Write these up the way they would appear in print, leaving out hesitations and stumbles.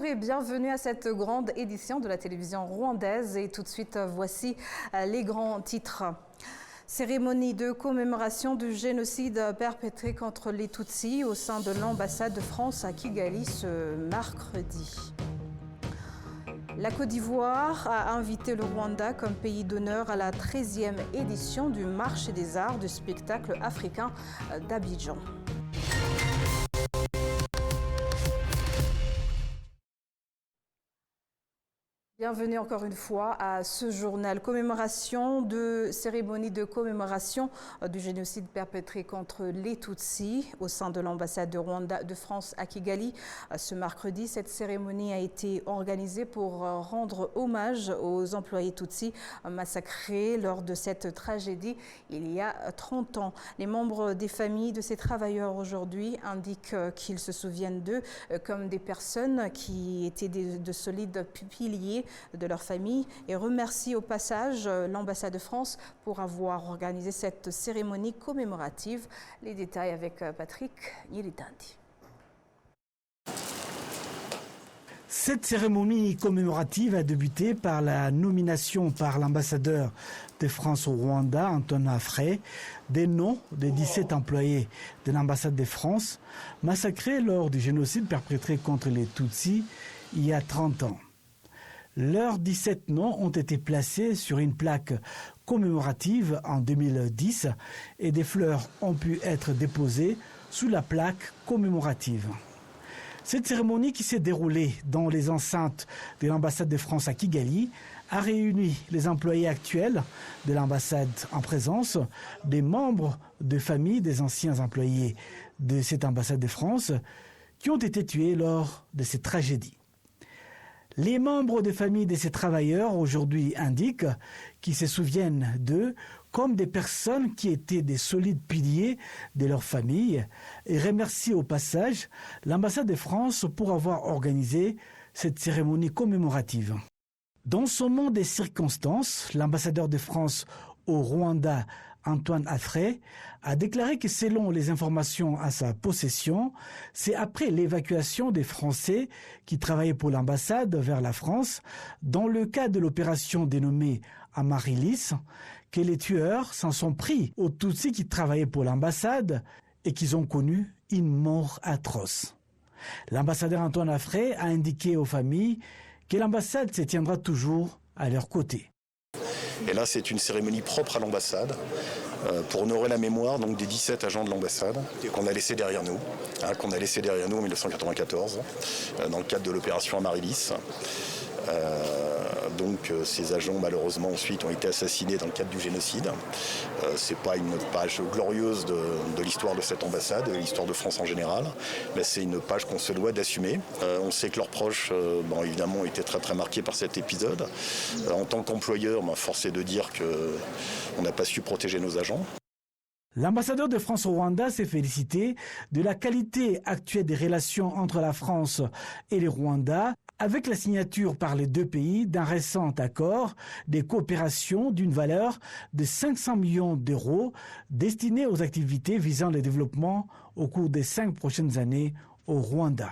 Bonjour et bienvenue à cette grande édition de la télévision rwandaise. Et tout de suite, voici les grands titres. Cérémonie de commémoration du génocide perpétré contre les Tutsis au sein de l'ambassade de France à Kigali ce mercredi. La Côte d'Ivoire a invité le Rwanda comme pays d'honneur à la 13e édition du marché des arts du spectacle africain d'Abidjan. Bienvenue encore une fois à ce journal. Cérémonie de commémoration du génocide perpétré contre les Tutsis au sein de l'ambassade de France à Kigali. Ce mercredi, cette cérémonie a été organisée pour rendre hommage aux employés Tutsis massacrés lors de cette tragédie il y a 30 ans. Les membres des familles de ces travailleurs aujourd'hui indiquent qu'ils se souviennent d'eux comme des personnes qui étaient de solides piliers de leur famille et remercie au passage l'ambassade de France pour avoir organisé cette cérémonie commémorative. Les détails avec Patrick Nyirindandi. Cette cérémonie commémorative a débuté par la nomination par l'ambassadeur de France au Rwanda, Antoine Afré, des noms des 17 employés de l'ambassade de France massacrés lors du génocide perpétré contre les Tutsis il y a 30 ans. Leurs 17 noms ont été placés sur une plaque commémorative en 2010 et des fleurs ont pu être déposées sous la plaque commémorative. Cette cérémonie qui s'est déroulée dans les enceintes de l'ambassade de France à Kigali a réuni les employés actuels de l'ambassade en présence des membres de famille des anciens employés de cette ambassade de France qui ont été tués lors de cette tragédie. Les membres des familles de ces travailleurs aujourd'hui indiquent qu'ils se souviennent d'eux comme des personnes qui étaient des solides piliers de leur famille et remercient au passage l'ambassade de France pour avoir organisé cette cérémonie commémorative. Dans ce monde des circonstances, l'ambassadeur de France au Rwanda, Antoine Afré, a déclaré que selon les informations à sa possession, c'est après l'évacuation des Français qui travaillaient pour l'ambassade vers la France, dans le cadre de l'opération dénommée Amaryllis, que les tueurs s'en sont pris aux Tutsis qui travaillaient pour l'ambassade et qu'ils ont connu une mort atroce. L'ambassadeur Antoine Afré a indiqué aux familles que l'ambassade se tiendra toujours à leur côté. Et là, c'est une cérémonie propre à l'ambassade pour honorer la mémoire donc, des 17 agents de l'ambassade qu'on a laissés derrière nous, en 1994, dans le cadre de l'opération Amaryllis. Donc ces agents malheureusement ensuite ont été assassinés dans le cadre du génocide. C'est pas une page glorieuse de l'histoire de cette ambassade, de l'histoire de France en général, mais c'est une page qu'on se doit d'assumer. On sait que leurs proches, évidemment, ont été très très marqués par cet épisode. En tant qu'employeur, force est de dire qu'on n'a pas su protéger nos agents. L'ambassadeur de France au Rwanda s'est félicité de la qualité actuelle des relations entre la France et le Rwanda, avec la signature par les deux pays d'un récent accord de coopération d'une valeur de 500 millions d'euros destiné aux activités visant le développement au cours des 5 prochaines années au Rwanda.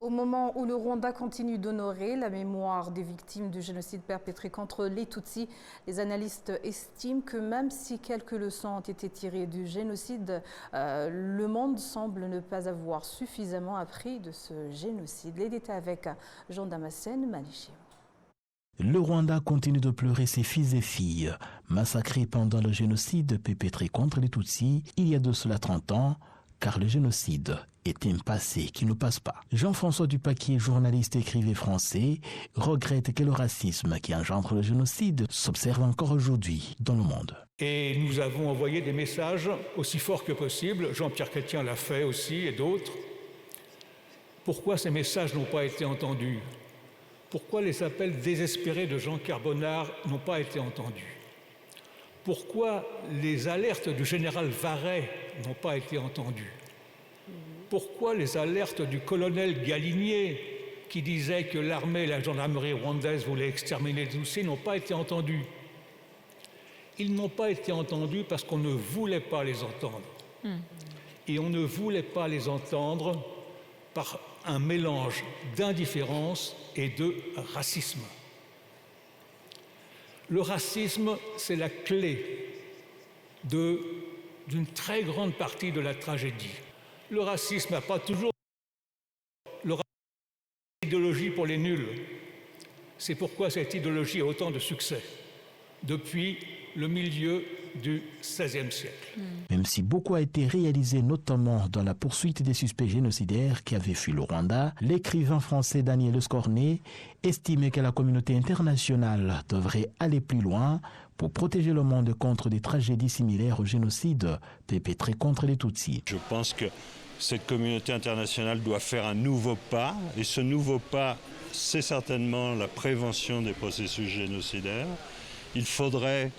Au moment où le Rwanda continue d'honorer la mémoire des victimes du génocide perpétré contre les Tutsis, les analystes estiment que même si quelques leçons ont été tirées du génocide, le monde semble ne pas avoir suffisamment appris de ce génocide. Les détails avec Jean Damascène Maniché. Le Rwanda continue de pleurer ses fils et filles, massacrés pendant le génocide perpétré contre les Tutsis il y a de cela 30 ans, car le génocide est un passé qui ne passe pas. Jean-François Dupaquier, journaliste et écrivain français, regrette que le racisme qui engendre le génocide s'observe encore aujourd'hui dans le monde. Et nous avons envoyé des messages aussi forts que possible. Jean-Pierre Chrétien l'a fait aussi et d'autres. Pourquoi ces messages n'ont pas été entendus ? Pourquoi les appels désespérés de Jean Carbonard n'ont pas été entendus ? Pourquoi les alertes du général Varret n'ont pas été entendues ? Pourquoi les alertes du colonel Galinier, qui disait que l'armée et la gendarmerie rwandaise voulaient exterminer les Tutsis, n'ont pas été entendues ? Ils n'ont pas été entendus parce qu'on ne voulait pas les entendre. Et on ne voulait pas les entendre par un mélange d'indifférence et de racisme. Le racisme, c'est la clé d'une très grande partie de la tragédie. Le racisme n'a pas toujours idéologie pour les nuls. C'est pourquoi cette idéologie a autant de succès depuis le milieu du XVIe siècle. Même si beaucoup a été réalisé, notamment dans la poursuite des suspects génocidaires qui avaient fui le Rwanda, l'écrivain français Daniel Escornet estimait que la communauté internationale devrait aller plus loin pour protéger le monde contre des tragédies similaires au génocide perpétré contre les Tutsis. Je pense que cette communauté internationale doit faire un nouveau pas, et ce nouveau pas, c'est certainement la prévention des processus génocidaires. Il faudrait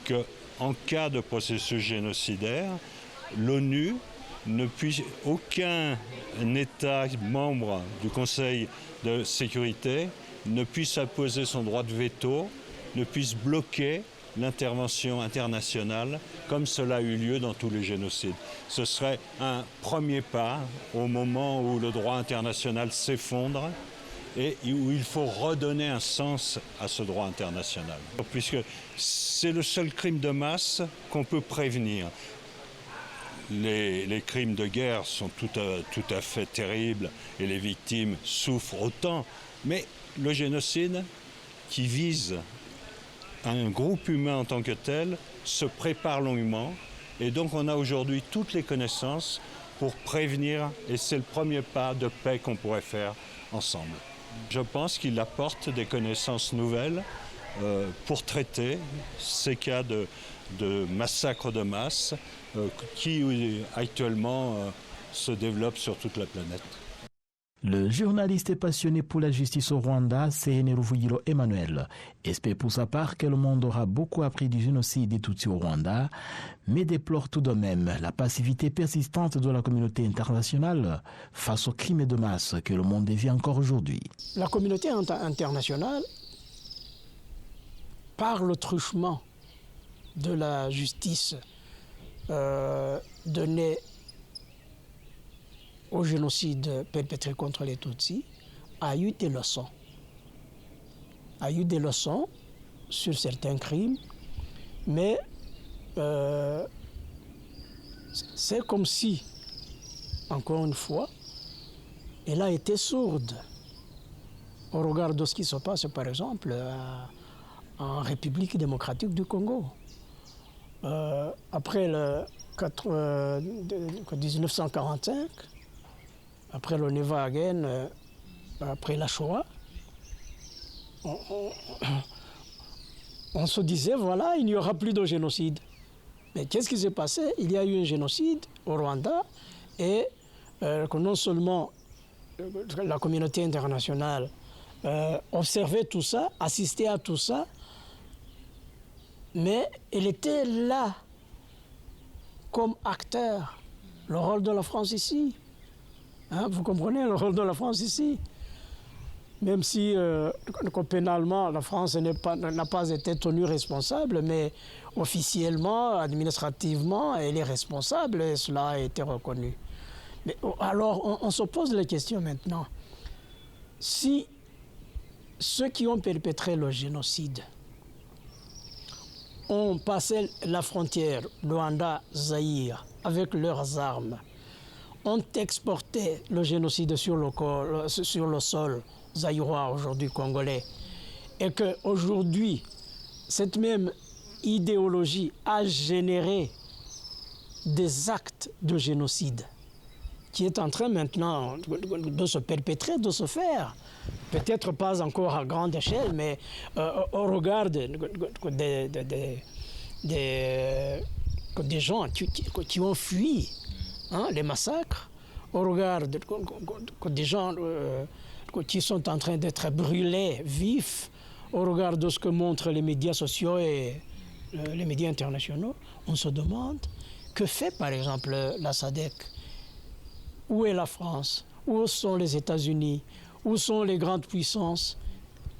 qu'en cas de processus génocidaire, l'ONU ne puisse, aucun État membre du Conseil de sécurité ne puisse imposer son droit de veto, ne puisse bloquer l'intervention internationale comme cela a eu lieu dans tous les génocides. Ce serait un premier pas au moment où le droit international s'effondre et où il faut redonner un sens à ce droit international. Puisque c'est le seul crime de masse qu'on peut prévenir. Les crimes de guerre sont tout à fait terribles et les victimes souffrent autant, mais le génocide qui vise un groupe humain en tant que tel se prépare longuement et donc on a aujourd'hui toutes les connaissances pour prévenir et c'est le premier pas de paix qu'on pourrait faire ensemble. Je pense qu'il apporte des connaissances nouvelles pour traiter ces cas de massacres de masse qui actuellement se développent sur toute la planète. Le journaliste passionné pour la justice au Rwanda, Sehene Ruvuyiro Emmanuel, espère pour sa part que le monde aura beaucoup appris du génocide des Tutsis au Rwanda, mais déplore tout de même la passivité persistante de la communauté internationale face aux crimes de masse que le monde vit encore aujourd'hui. La communauté internationale, par le truchement de la justice donnée au génocide perpétré contre les Tutsis, a eu des leçons. A eu des leçons sur certains crimes, mais c'est comme si, encore une fois, elle a été sourde au regard de ce qui se passe, par exemple, en République démocratique du Congo. Après 1945, après le Nevahagen, après la Shoah, on se disait, voilà, il n'y aura plus de génocide. Mais qu'est-ce qui s'est passé? Il y a eu un génocide au Rwanda et que non seulement la communauté internationale observait tout ça, assistait à tout ça, mais elle était là comme acteur. Le rôle de la France ici. Hein, vous comprenez le rôle de la France ici? Même si pénalement, la France n'a pas été tenue responsable, mais officiellement, administrativement, elle est responsable et cela a été reconnu. Mais, alors, on se pose la question maintenant. Si ceux qui ont perpétré le génocide ont passé la frontière Rwanda-Zaïre avec leurs armes, ont exporté le génocide sur le sol zaïrois, aujourd'hui congolais, et qu'aujourd'hui, cette même idéologie a généré des actes de génocide qui est en train maintenant de se perpétrer, de se faire. Peut-être pas encore à grande échelle, mais au regard des gens qui ont fui les massacres, au regard des gens qui sont en train d'être brûlés vifs, au regard de ce que montrent les médias sociaux et les médias internationaux, on se demande que fait par exemple la SADC? Où est la France? Où sont les États-Unis? Où sont les grandes puissances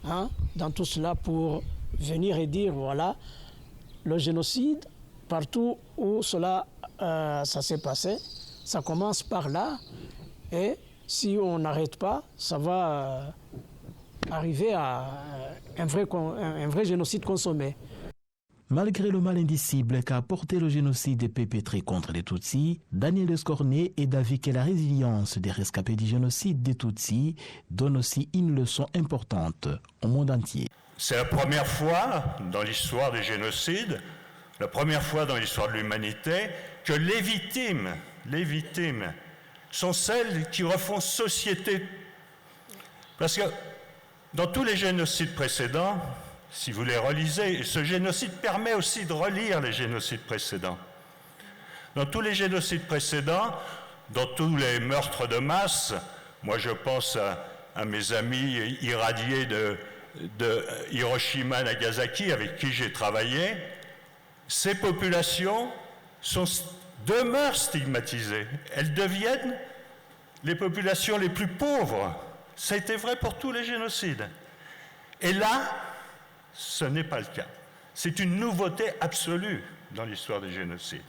dans tout cela pour venir et dire, voilà, le génocide, partout où ça s'est passé, ça commence par là et si on n'arrête pas, ça va arriver à un vrai génocide consommé. Malgré le mal indicible qu'a apporté le génocide perpétré contre les Tutsis, Daniel Escornet est d'avis que la résilience des rescapés du génocide des Tutsis donne aussi une leçon importante au monde entier. C'est la première fois dans l'histoire des génocides, la première fois dans l'histoire de l'humanité, que les victimes sont celles qui refont société. Parce que dans tous les génocides précédents, si vous les relisez, ce génocide permet aussi de relire les génocides précédents. Dans tous les génocides précédents, dans tous les meurtres de masse, moi je pense à mes amis irradiés de Hiroshima, Nagasaki, avec qui j'ai travaillé, ces populations demeurent stigmatisées. Elles deviennent les populations les plus pauvres. Ça a été vrai pour tous les génocides. Et là, ce n'est pas le cas. C'est une nouveauté absolue dans l'histoire des génocides.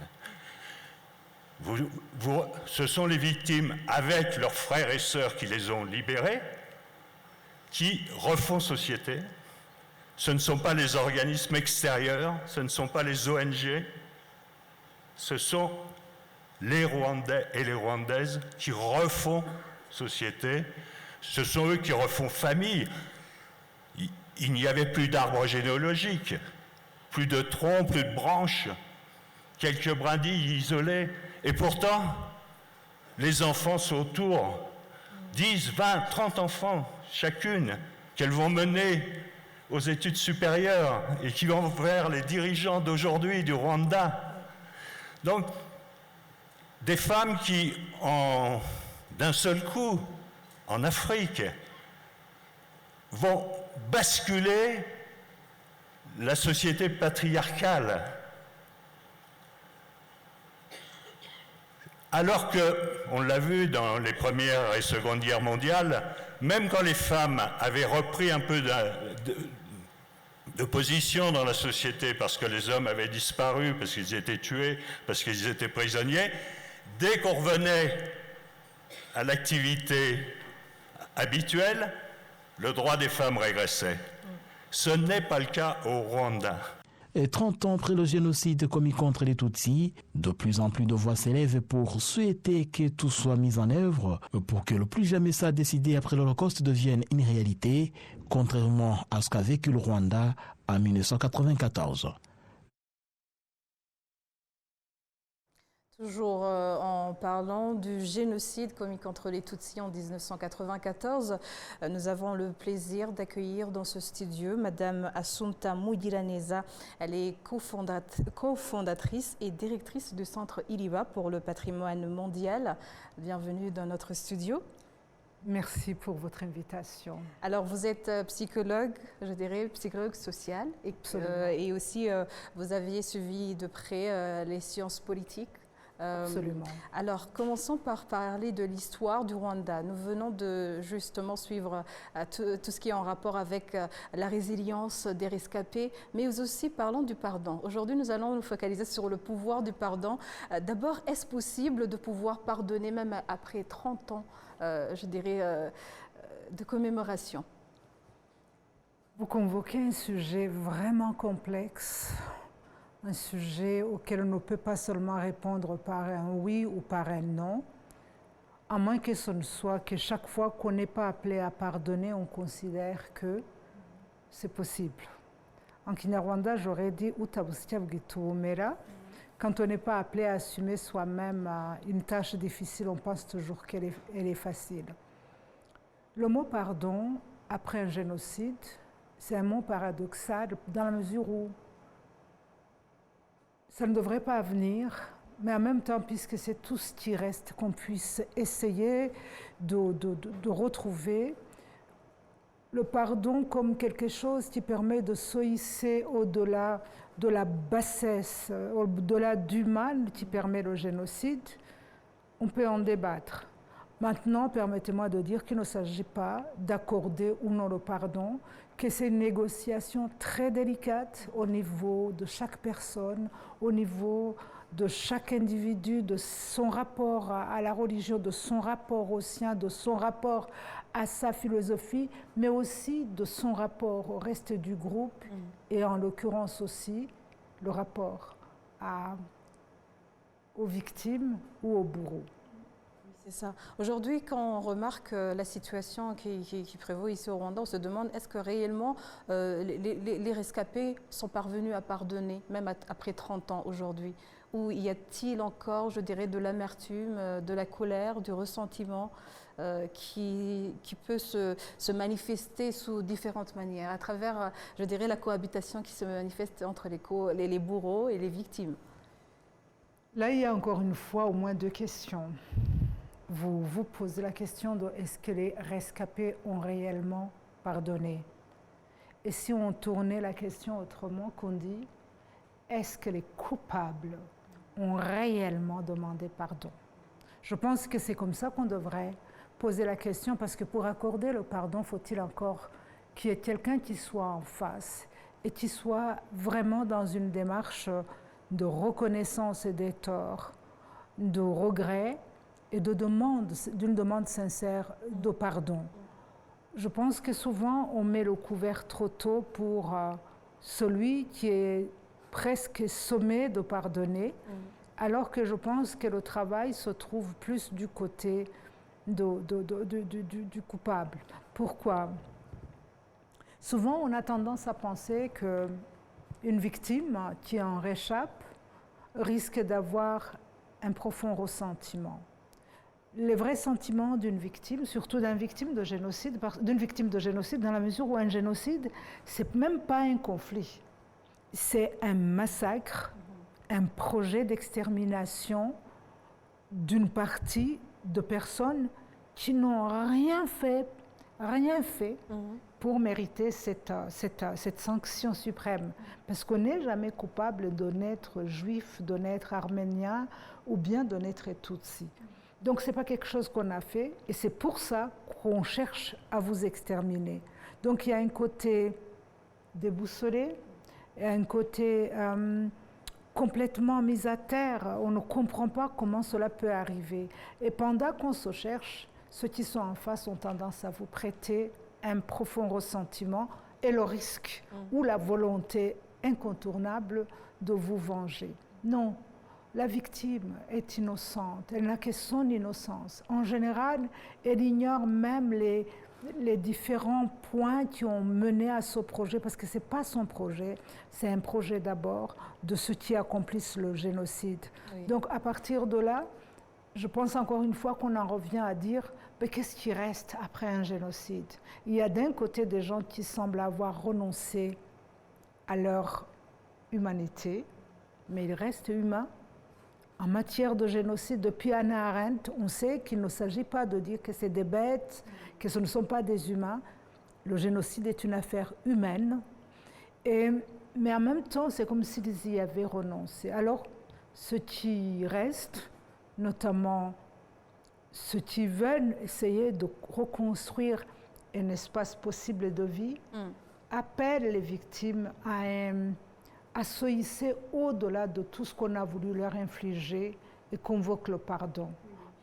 Ce sont les victimes, avec leurs frères et sœurs qui les ont libérés, qui refont société. Ce ne sont pas les organismes extérieurs, ce ne sont pas les ONG, ce sont les Rwandais et les Rwandaises qui refont société. Ce sont eux qui refont famille. Il n'y avait plus d'arbres généalogiques, plus de troncs, plus de branches, quelques brindilles isolées. Et pourtant, les enfants sont autour, 10, 20, 30 enfants chacune, qu'elles vont mener aux études supérieures et qui vont vers les dirigeants d'aujourd'hui du Rwanda. Donc, des femmes qui, d'un seul coup, en Afrique, vont basculer la société patriarcale. Alors que, on l'a vu dans les Premières et Secondes Guerres mondiales, même quand les femmes avaient repris un peu de position dans la société parce que les hommes avaient disparu, parce qu'ils étaient tués, parce qu'ils étaient prisonniers, dès qu'on revenait à l'activité habituelle, le droit des femmes régressait. Ce n'est pas le cas au Rwanda. Et 30 ans après le génocide commis contre les Tutsis, de plus en plus de voix s'élèvent pour souhaiter que tout soit mis en œuvre pour que le plus jamais ça décidé après l'Holocauste devienne une réalité, contrairement à ce qu'a vécu le Rwanda en 1994. Toujours en parlant du génocide commis contre les Tutsis en 1994, nous avons le plaisir d'accueillir dans ce studio Madame Assunta Mugiraneza. Elle est cofondatrice et directrice du Centre Iliba pour le patrimoine mondial. Bienvenue dans notre studio. Merci pour votre invitation. Alors, vous êtes psychologue, je dirais psychologue social, et aussi vous aviez suivi de près les sciences politiques. Absolument. Alors, commençons par parler de l'histoire du Rwanda. Nous venons de justement suivre tout ce qui est en rapport avec la résilience des rescapés, mais aussi parlons du pardon. Aujourd'hui, nous allons nous focaliser sur le pouvoir du pardon. D'abord, est-ce possible de pouvoir pardonner même après 30 ans, je dirais, de commémoration? Vous convoquez un sujet vraiment complexe. Un sujet auquel on ne peut pas seulement répondre par un oui ou par un non, à moins que ce ne soit que chaque fois qu'on n'est pas appelé à pardonner, on considère que c'est possible. En Kinyarwanda, j'aurais dit « utabusya bwituumera ». Quand on n'est pas appelé à assumer soi-même une tâche difficile, on pense toujours qu'elle est facile. Le mot « pardon », après un génocide, c'est un mot paradoxal dans la mesure où ça ne devrait pas venir, mais en même temps, puisque c'est tout ce qui reste, qu'on puisse essayer de retrouver le pardon comme quelque chose qui permet de se hisser au-delà de la bassesse, au-delà du mal qui permet le génocide. On peut en débattre. Maintenant, permettez-moi de dire qu'il ne s'agit pas d'accorder ou non le pardon, que c'est une négociation très délicate au niveau de chaque personne, au niveau de chaque individu, de son rapport à la religion, de son rapport au sien, de son rapport à sa philosophie, mais aussi de son rapport au reste du groupe et en l'occurrence aussi le rapport aux victimes ou aux bourreaux. C'est ça. Aujourd'hui, quand on remarque la situation qui prévaut ici au Rwanda, on se demande est-ce que réellement les rescapés sont parvenus à pardonner, même après 30 ans aujourd'hui? Ou y a-t-il encore, je dirais, de l'amertume, de la colère, du ressentiment qui peut se manifester sous différentes manières, à travers, je dirais, la cohabitation qui se manifeste entre les bourreaux et les victimes? Là, il y a encore une fois au moins deux questions. Vous vous posez la question de est-ce que les rescapés ont réellement pardonné? Et si on tournait la question autrement, qu'on dit est-ce que les coupables ont réellement demandé pardon? Je pense que c'est comme ça qu'on devrait poser la question, parce que pour accorder le pardon, faut-il encore qu'il y ait quelqu'un qui soit en face et qui soit vraiment dans une démarche de reconnaissance des torts, de regret et d'une demande sincère de pardon. Je pense que souvent on met le couvert trop tôt pour celui qui est presque sommé de pardonner, alors que je pense que le travail se trouve plus du côté du coupable. Pourquoi? Souvent on a tendance à penser qu'une victime qui en réchappe risque d'avoir un profond ressentiment. Les vrais sentiments d'une victime, surtout d'une victime de génocide, dans la mesure où un génocide, c'est même pas un conflit, c'est un massacre, un projet d'extermination d'une partie de personnes qui n'ont rien fait pour mériter cette sanction suprême. Parce qu'on n'est jamais coupable de naître juif, de naître arménien ou bien de naître tutsi. Donc ce n'est pas quelque chose qu'on a fait et c'est pour ça qu'on cherche à vous exterminer. Donc il y a un côté déboussolé, et un côté complètement mis à terre. On ne comprend pas comment cela peut arriver. Et pendant qu'on se cherche, ceux qui sont en face ont tendance à vous prêter un profond ressentiment et le risque ou la volonté incontournable de vous venger. Non. La victime est innocente, elle n'a que son innocence. En général, elle ignore même les différents points qui ont mené à ce projet, parce que ce n'est pas son projet, c'est un projet d'abord de ceux qui accomplissent le génocide. Oui. Donc à partir de là, je pense encore une fois qu'on en revient à dire mais qu'est-ce qui reste après un génocide? Il y a d'un côté des gens qui semblent avoir renoncé à leur humanité, mais ils restent humains. En matière de génocide, depuis Hannah Arendt, on sait qu'il ne s'agit pas de dire que c'est des bêtes, que ce ne sont pas des humains. Le génocide est une affaire humaine, mais en même temps, c'est comme s'ils y avaient renoncé. Alors, ceux qui restent, notamment ceux qui veulent essayer de reconstruire un espace possible de vie, appellent les victimes à se hisser au-delà de tout ce qu'on a voulu leur infliger et convoque le pardon.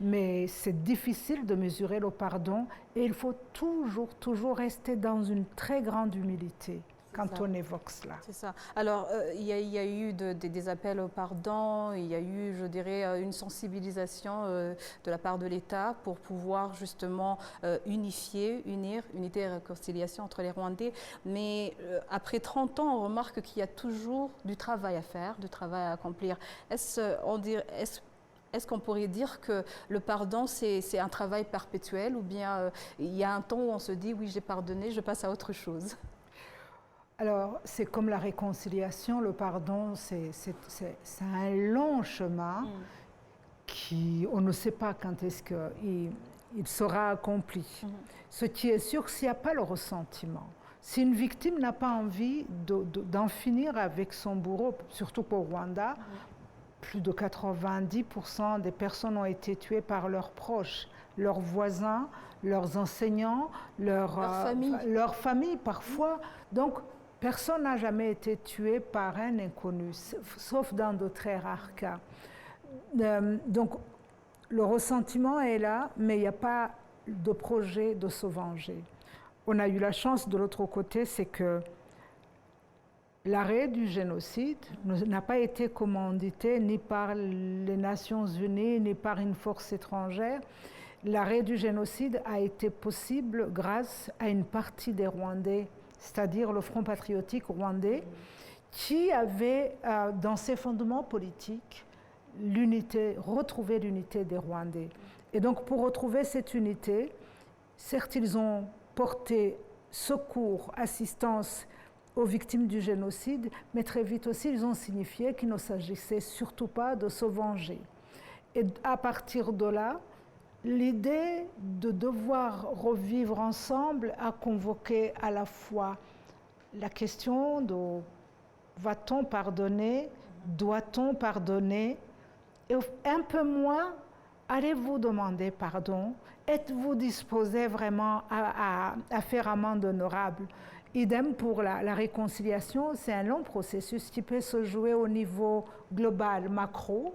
Mais c'est difficile de mesurer le pardon et il faut toujours rester dans une très grande humilité quand on évoque cela. C'est ça. Alors, il y a eu des appels au pardon, il y a eu, je dirais, une sensibilisation de la part de l'État pour pouvoir justement unir, unité et réconciliation entre les Rwandais. Mais après 30 ans, on remarque qu'il y a toujours du travail à faire, du travail à accomplir. Est-ce qu'on pourrait dire que le pardon, c'est un travail perpétuel ou bien il y a un temps où on se dit « oui, j'ai pardonné, je passe à autre chose » ? Alors, c'est comme la réconciliation, le pardon, c'est un long chemin on ne sait pas quand est-ce qu'il sera accompli. Ce qui est sûr, s'il n'y a pas le ressentiment, si une victime n'a pas envie d'en finir avec son bourreau, surtout pour Rwanda, plus de 90% des personnes ont été tuées par leurs proches, leurs voisins, leurs enseignants, leur famille parfois. Donc, Personne n'a jamais été tué par un inconnu, sauf dans de très rares cas. Donc, le ressentiment est là, mais il n'y a pas de projet de se venger. On a eu la chance de l'autre côté, c'est que l'arrêt du génocide n'a pas été commandité ni par les Nations Unies, ni par une force étrangère. L'arrêt du génocide a été possible grâce à une partie des Rwandais, c'est-à-dire le Front patriotique rwandais, qui avait dans ses fondements politiques retrouvé l'unité des Rwandais. Et donc pour retrouver cette unité, certes ils ont porté secours, assistance aux victimes du génocide, mais très vite aussi ils ont signifié qu'il ne s'agissait surtout pas de se venger. Et à partir de là, l'idée de devoir revivre ensemble a convoqué à la fois la question de va-t-on pardonner, doit-on pardonner, et un peu moins, allez-vous demander pardon, êtes-vous disposé vraiment à faire amende honorable. Idem pour la réconciliation, c'est un long processus qui peut se jouer au niveau global, macro.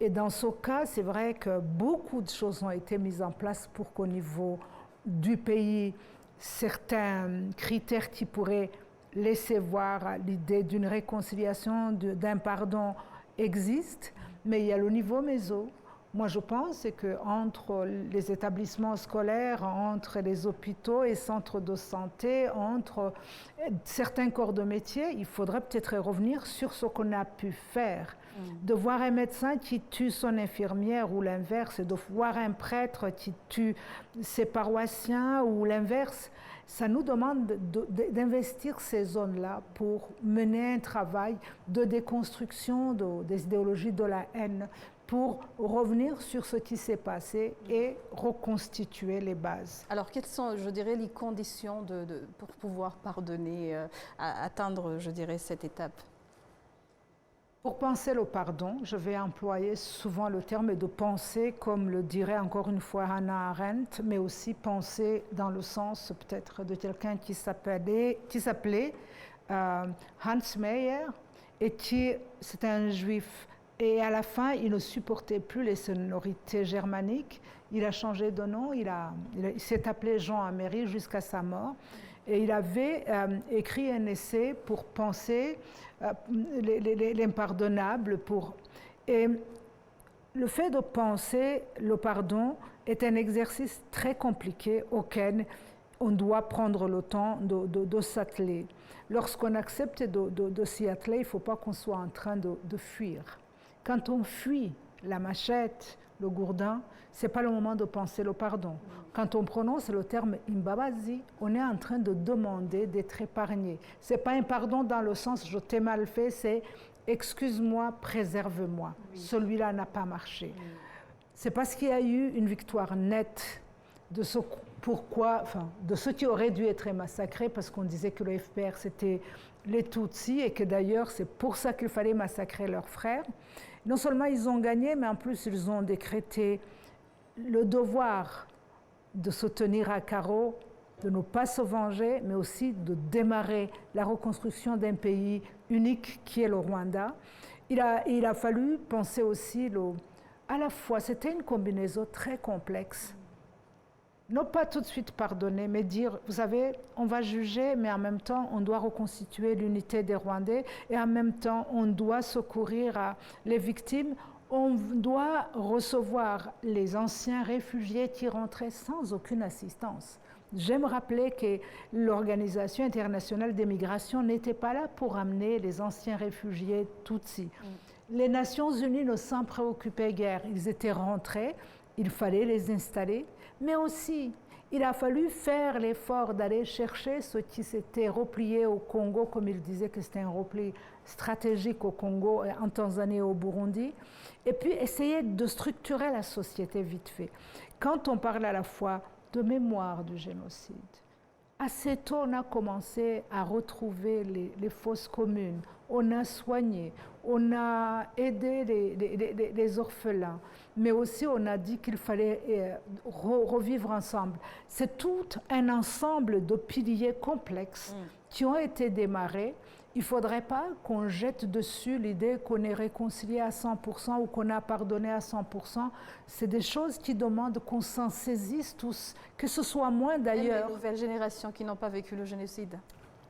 Et dans ce cas, c'est vrai que beaucoup de choses ont été mises en place pour qu'au niveau du pays, certains critères qui pourraient laisser voir l'idée d'une réconciliation, d'un pardon existent. Mais il y a le niveau méso. Moi, je pense qu'entre les établissements scolaires, entre les hôpitaux et centres de santé, entre certains corps de métier, il faudrait peut-être revenir sur ce qu'on a pu faire. De voir un médecin qui tue son infirmière ou l'inverse, de voir un prêtre qui tue ses paroissiens ou l'inverse, ça nous demande d'investir ces zones-là pour mener un travail de déconstruction des idéologies de la haine, pour revenir sur ce qui s'est passé et reconstituer les bases. Alors, quelles sont, je dirais, les conditions pour pouvoir pardonner, atteindre, je dirais, cette étape? Pour penser le pardon, je vais employer souvent le terme de penser, comme le dirait encore une fois Hannah Arendt, mais aussi penser dans le sens peut-être de quelqu'un qui s'appelait Hans Meyer, et qui, c'était un juif. Et à la fin, il ne supportait plus les sonorités germaniques. Il a changé de nom, il s'est appelé Jean Améry jusqu'à sa mort. Et il avait écrit un essai pour penser l'impardonnable. Et le fait de penser le pardon est un exercice très compliqué auquel on doit prendre le temps de s'atteler. Lorsqu'on accepte de s'y atteler, il ne faut pas qu'on soit en train de fuir. Quand on fuit la machette, le gourdin, ce n'est pas le moment de penser le pardon. Quand on prononce le terme imbabazi, on est en train de demander d'être épargné. Ce n'est pas un pardon dans le sens je t'ai mal fait, c'est excuse-moi, préserve-moi. Oui. Celui-là n'a pas marché. Oui. C'est parce qu'il y a eu une victoire nette de ce qui aurait dû être massacré, parce qu'on disait que le FPR c'était les Tutsis et que d'ailleurs c'est pour ça qu'il fallait massacrer leurs frères. Non seulement ils ont gagné, mais en plus ils ont décrété le devoir de se tenir à carreau, de ne pas se venger, mais aussi de démarrer la reconstruction d'un pays unique qui est le Rwanda. Il a fallu penser aussi à la fois, c'était une combinaison très complexe. Ne pas tout de suite pardonner, mais dire, vous savez, on va juger, mais en même temps, on doit reconstituer l'unité des Rwandais, et en même temps, on doit secourir les victimes, on doit recevoir les anciens réfugiés qui rentraient sans aucune assistance. J'aime rappeler que l'Organisation internationale des migrations n'était pas là pour amener les anciens réfugiés Tutsis. Les Nations unies ne s'en préoccupaient guère, ils étaient rentrés, il fallait les installer, mais aussi il a fallu faire l'effort d'aller chercher ceux qui s'étaient repliés au Congo, comme il disait que c'était un repli stratégique au Congo, en Tanzanie et au Burundi, et puis essayer de structurer la société vite fait. Quand on parle à la fois de mémoire du génocide, assez tôt, on a commencé à retrouver les fosses communes. On a soigné, on a aidé les orphelins, mais aussi on a dit qu'il fallait revivre ensemble. C'est tout un ensemble de piliers complexes qui ont été démarrés. Il ne faudrait pas qu'on jette dessus l'idée qu'on est réconcilié à 100% ou qu'on a pardonné à 100%. C'est des choses qui demandent qu'on s'en saisisse tous, que ce soit moins d'ailleurs. Les nouvelles générations qui n'ont pas vécu le génocide.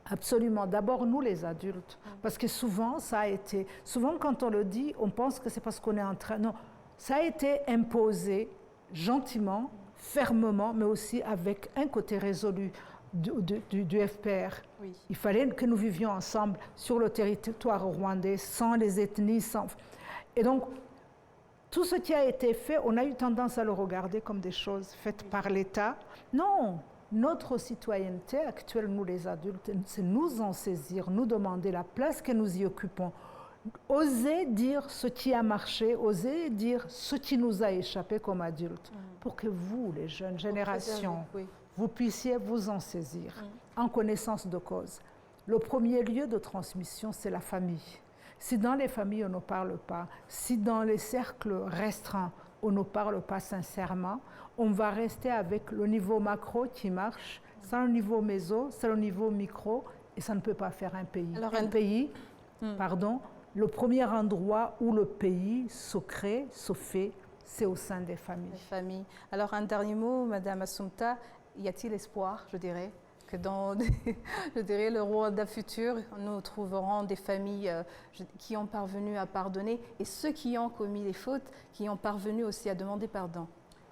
Absolument. D'abord, nous les adultes. Parce que souvent, ça a été... Souvent, quand on le dit, on pense que c'est parce qu'on est en train... Non, ça a été imposé gentiment, fermement, mais aussi avec un côté résolu du FPR. Oui. Il fallait que nous vivions ensemble sur le territoire rwandais, sans les ethnies, sans... Et donc, tout ce qui a été fait, on a eu tendance à le regarder comme des choses faites par l'État. Non! Notre citoyenneté actuelle, nous les adultes, c'est nous en saisir, nous demander la place que nous y occupons. Oser dire ce qui a marché, oser dire ce qui nous a échappé comme adultes, pour que vous, les jeunes générations, vous puissiez vous en saisir en connaissance de cause. Le premier lieu de transmission, c'est la famille. Si dans les familles, on ne parle pas, si dans les cercles restreints, on ne parle pas sincèrement, on va rester avec le niveau macro qui marche, sans le niveau méso, sans le niveau micro, et ça ne peut pas faire un pays. Alors, le premier endroit où le pays se crée, se fait, c'est au sein des familles. Les familles. Alors un dernier mot, Madame Assumpta, y a-t-il espoir, je dirais, que dans je dirais, le Rwanda futur, nous trouverons des familles qui ont parvenu à pardonner et ceux qui ont commis les fautes, qui ont parvenu aussi à demander pardon.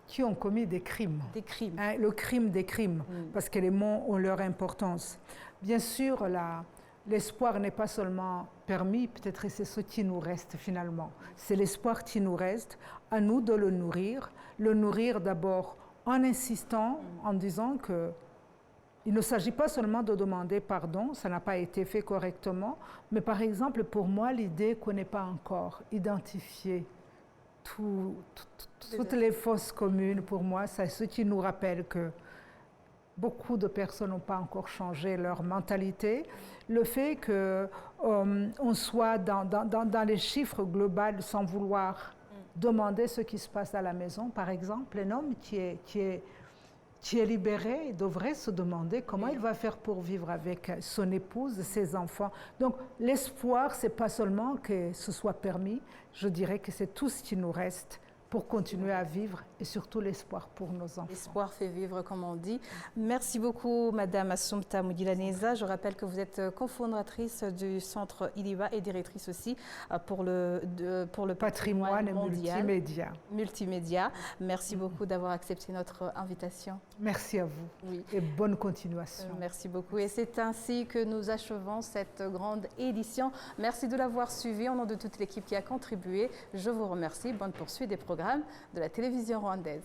Qui ont commis des crimes. Des crimes. Hein, le crime des crimes, parce que les mots ont leur importance. Bien sûr, l'espoir n'est pas seulement permis, peut-être c'est ce qui nous reste finalement. C'est l'espoir qui nous reste, à nous de le nourrir d'abord en insistant, en disant que il ne s'agit pas seulement de demander pardon, ça n'a pas été fait correctement, mais par exemple, pour moi, l'idée qu'on n'ait pas encore identifié toutes les fosses communes, pour moi, c'est ce qui nous rappelle que beaucoup de personnes n'ont pas encore changé leur mentalité. Le fait qu'on soit dans les chiffres globaux sans vouloir demander ce qui se passe à la maison. Par exemple, un homme qui est libéré devrait se demander comment il va faire pour vivre avec son épouse, ses enfants. Donc l'espoir, ce n'est pas seulement que ce soit permis, je dirais que c'est tout ce qui nous reste pour continuer à vivre et surtout l'espoir pour nos enfants. L'espoir fait vivre, comme on dit. Merci beaucoup, Madame Assumpta Mugiraneza. Je rappelle que vous êtes cofondatrice du Centre Iliba et directrice aussi pour le patrimoine mondial. Multimédia. Merci beaucoup d'avoir accepté notre invitation. Merci à vous et bonne continuation. Merci beaucoup. Et c'est ainsi que nous achevons cette grande édition. Merci de l'avoir suivi. Au nom de toute l'équipe qui a contribué, je vous remercie. Bonne poursuite des programmes de la télévision rwandaise.